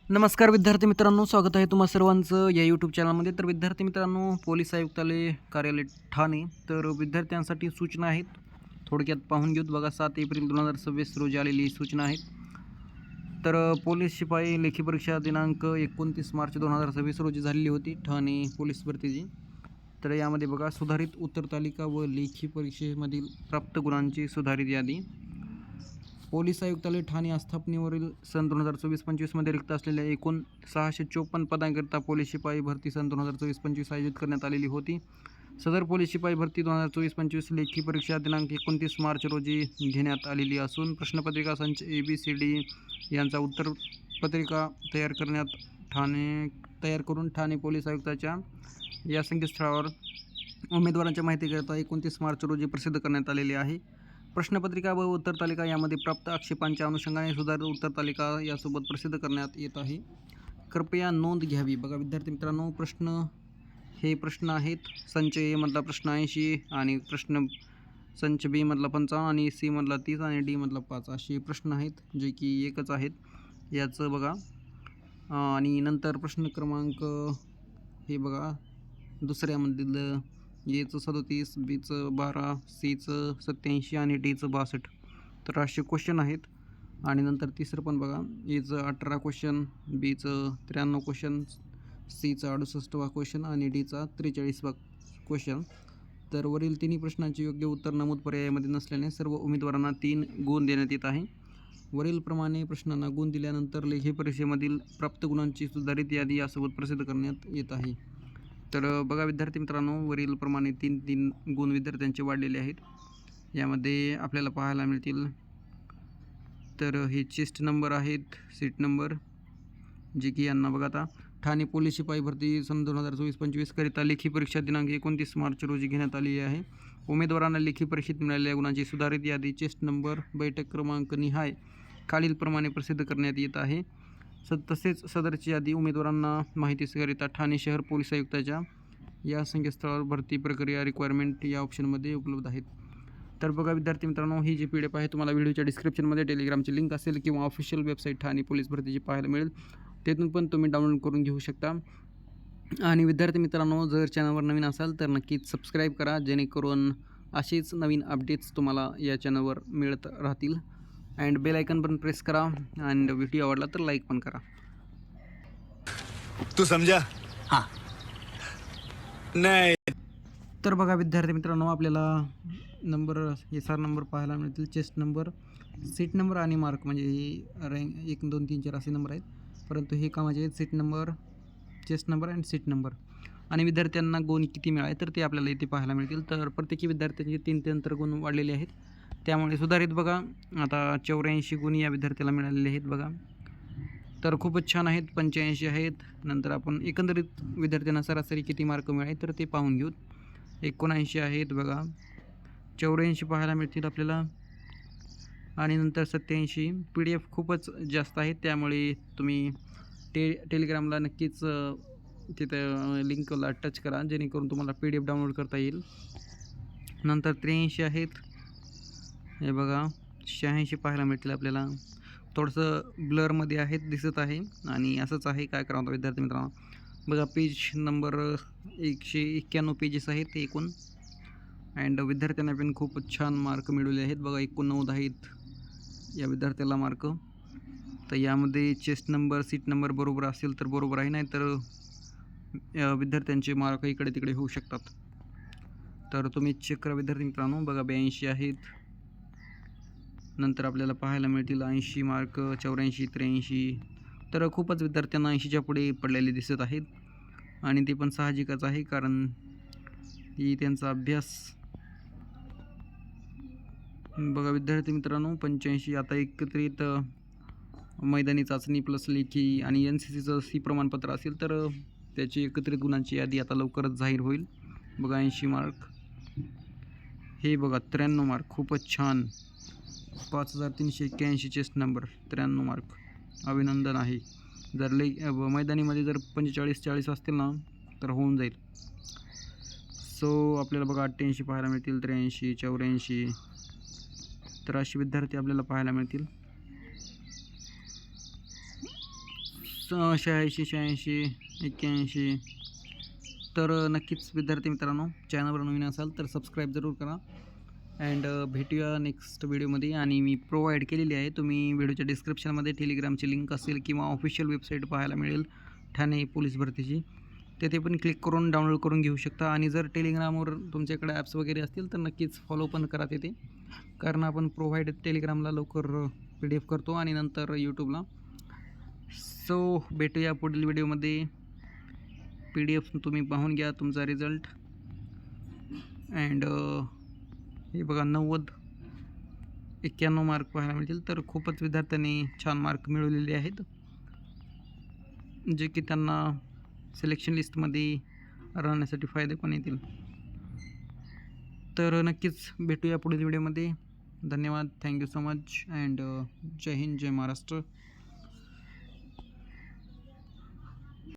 नमस्कार विद्यार्थी मित्रांनो, स्वागत आहे तुम्हा सर्वांचं या यूट्यूब चॅनलमध्ये. तर विद्यार्थी मित्रांनो, पोलीस आयुक्तालय कार्यालय ठाणे तर विद्यार्थ्यांसाठी सूचना आहेत. थोडक्यात पाहून घेऊत. बघा, 7 एप्रिल 2026 रोजी आलेली सूचना आहेत. तर पोलीस शिपाई लेखी परीक्षा दिनांक 29 मार्च 2026 रोजी झालेली होती ठाणे पोलीस भरतीची. तर यामध्ये बघा, सुधारित उत्तर तालिका व लेखी परीक्षेमधील प्राप्त गुणांची सुधारित यादी. पोलीस आयुक्तालय ठाणे आस्थापनेवरील सन 2024-25 मध्ये रिक्त असलेल्या एकूण 654 पदांकरिता पोलीस शिपाई भरती सन 2024-25 आयोजित करण्यात आलेली होती. सदर पोलीस शिपाई भरती 2024-25 लेखी परीक्षा दिनांक 29 मार्च रोजी घेण्यात आलेली असून प्रश्नपत्रिका संच ABCD यांचा उत्तरपत्रिका तयार करून ठाणे पोलीस आयुक्ताच्या या संकेतस्थळावर उमेदवारांच्या माहितीकरिता 29 मार्च रोजी प्रसिद्ध करण्यात आलेली आहे. प्रश्नपत्रिका व उत्तर तालिका यामध्ये प्राप्त आक्षेपांच्या अनुषंगाने सुधारित उत्तर तालिका यासोबत प्रसिद्ध करण्यात येत आहे. कृपया नोंद घ्यावी. बघा विद्यार्थी मित्रांनो, प्रश्न आहेत. संच A मधला प्रश्न 80 आणि संच B मधला 55 आणि C मधला 30 आणि D मधला 5 असे प्रश्न आहेत, जे की एकच आहेत याचं बघा. आणि नंतर प्रश्न क्रमांक हे बघा, दुसऱ्यामधील Aचं 37, Bचं 12, Cचं 87 आणि Dचं 62. तर असे क्वेश्चन आहेत. आणि नंतर तिसरं पण बघा, Aचं 18 क्वेश्चन, Bचं 93 क्वेश्चन, Cचा 68वा क्वेश्चन आणि Dचा 43वा क्वेश्चन. तर वरील तिन्ही प्रश्नांचे योग्य उत्तर नमूद पर्यायामध्ये नसल्याने सर्व उमेदवारांना 3 गुण देण्यात येत आहे. वरील प्रमाणे प्रश्नांना गुण दिल्यानंतर लेखी परीक्षेमधील प्राप्त गुणांची सुधारित यादी यासोबत प्रसिद्ध करण्यात येत आहे. तर बघा विद्यार्थी मित्रांनो, वरील प्रमाणे 3 गुण विद्यार्थ्यांचे वाढलेले आहेत. यामध्ये आपल्याला पाहायला मिळतील. तर हे चेस्ट नंबर आहेत, सीट नंबर, जे की यांना बघा आता ठाणे पोलीस शिपाई भरती सन 2024-25 करिता लेखी परीक्षा दिनांक 29 मार्च रोजी घेण्यात आलेली आहे. उमेदवारांना लेखी परीक्षेत मिळालेल्या गुणांची सुधारित यादी, चेस्ट नंबर, बैठक क्रमांक निहाय खालीलप्रमाणे प्रसिद्ध करण्यात येत आहे. तसेच सदरची यादी उमेदवारांना माहितीकरिता ठाणे शहर पोलीस आयुक्ताच्या या संकेतस्थळावर भरती प्रक्रिया रिक्वायरमेंट या ऑप्शनमध्ये उपलब्ध आहेत. तर बघा विद्यार्थी मित्रांनो, ही जी PDF आहे तुम्हाला व्हिडिओच्या डिस्क्रिप्शनमध्ये टेलिग्रामची लिंक असेल किंवा ऑफिशियल वेबसाईट ठाणे पोलीस भरतीची पाहायला मिळेल. तिथून पण तुम्ही डाउनलोड करून घेऊ शकता. आणि विद्यार्थी मित्रांनो, जर चॅनलवर नवीन असाल तर नक्कीच सबस्क्राईब करा, जेणेकरून असेच नवीन अपडेट्स तुम्हाला या चॅनलवर मिळत राहतील. अँड बेल आयकन पण प्रेस करा. अँड व्हिडिओ आवडला तर लाईक पण करा. तू समझा? हां. नाही. तर बघा विद्यार्थी मित्रांनो, आपल्याला नंबर SR नंबर पाहायला मिळतील. चेस्ट नंबर, सीट नंबर आणि मार्क, म्हणजे ही रँक 1, 2, 3, 4 असे नंबर आहेत. परंतु हे कामाचे आहेत सीट नंबर, चेस्ट नंबर आणि सीट नंबर. आणि विद्यार्थ्यांना गुण किती मिळाले तर ते आपल्याला इथे पाहायला मिळतील. तर प्रत्येकी विद्यार्थ्यांचे 3 गुण वाढलेले आहेत. त्यामुळे सुधारित बघा, आता 84 गुण या विद्यार्थ्याला मिळालेले आहेत बघा. तर खूपच छान आहेत. 85 आहेत. नंतर आपण एकंदरीत विद्यार्थ्यांना सरासरी किती मार्क मिळाले तर ते पाहून घेऊ. 79 आहेत बघा. 84 पाहायला मिळतील आपल्याला. आणि नंतर 87. PDF खूपच जास्त आहेत, त्यामुळे तुम्ही टेलिग्रामला नक्कीच तिथं लिंकला टच करा, जेणेकरून तुम्हाला PDF डाउनलोड करता येईल. नंतर 83 आहेत. हे बघा, 86 पाहायला मिळतील आपल्याला. थोडंसं ब्लरमध्ये आहेत, दिसत आहे. आणि असंच आहे, काय करावं विद्यार्थी मित्रांनो. बघा, पेज नंबर 191 पेजेस आहेत एकूण. अँड विद्यार्थ्यांना पण खूप छान मार्क मिळवले आहेत बघा. 89 आहेत या विद्यार्थ्याला मार्क. तर यामध्ये चेस्ट नंबर, सीट नंबर बरोबर असेल तर बरोबर आहे, नाही तर विद्यार्थ्यांचे मार्क इकडे तिकडे होऊ शकतात. तर तुम्ही चेक करा विद्यार्थी मित्रांनो. बघा, 82 आहेत. नंतर आपल्याला पाहायला मिळतील 80 मार्क, 84, 83. तर खूपच विद्यार्थ्यांना 80च्या पुढे पडलेले दिसत आहेत. आणि ते पण साहजिकच आहे, कारण ही त्यांचा अभ्यास. बघा विद्यार्थी मित्रांनो, 85. आता एकत्रित मैदानी चाचणी प्लस लेखी आणि NCCचं C प्रमाणपत्र असेल तर त्याची एकत्रित गुणांची यादी आता लवकरच जाहीर होईल. बघा, 80 मार्क. हे बघा, 93 मार्क. खूपच छान. 5381 चेस्ट नंबर, 93 मार्क. अभिनंदन आहे. जर मैदानीमध्ये जर 45-40 असतील ना तर होऊन जाईल. सो आपल्याला बघा 88 पाहायला मिळतील, 83, 84. तर असे विद्यार्थी आपल्याला पाहायला मिळतील. 86 81. तर नक्कीच विद्यार्थी मित्रांनो, चॅनलवर नवीन असाल तर सबस्क्राईब जरूर करा. अँड भेटूया नेक्स्ट व्हिडिओमध्ये. आणि मी प्रोव्हाइड केलेली आहे, तुम्ही व्हिडिओच्या डिस्क्रिप्शनमध्ये टेलिग्रामची लिंक असेल किंवा ऑफिशियल वेबसाईट पाहायला मिळेल ठाणे पोलीस भरतीची, तेथे पण क्लिक करून डाउनलोड करून घेऊ शकता. आणि जर टेलिग्रामवर तुमच्याकडे ॲप्स वगैरे असतील तर नक्कीच फॉलो पण करा तिथे, कारण आपण प्रोव्हाइड टेलिग्रामला लवकर PDF करतो आणि नंतर यूट्यूबला. सो भेटूया पुढील व्हिडिओमध्ये. PDF तुम्ही पाहून घ्या तुमचा रिझल्ट. अँड हे बघा 91 मार्क पाहायला मिळतील. तर खूपच विद्यार्थ्यांनी छान मार्क मिळवलेले आहेत, जे की त्यांना सिलेक्शन लिस्टमध्ये राहण्यासाठी फायदे पण येतील. तर नक्कीच भेटूया पुढील व्हिडिओमध्ये. धन्यवाद. Thank you so much. अँड जय हिंद, जय महाराष्ट्र.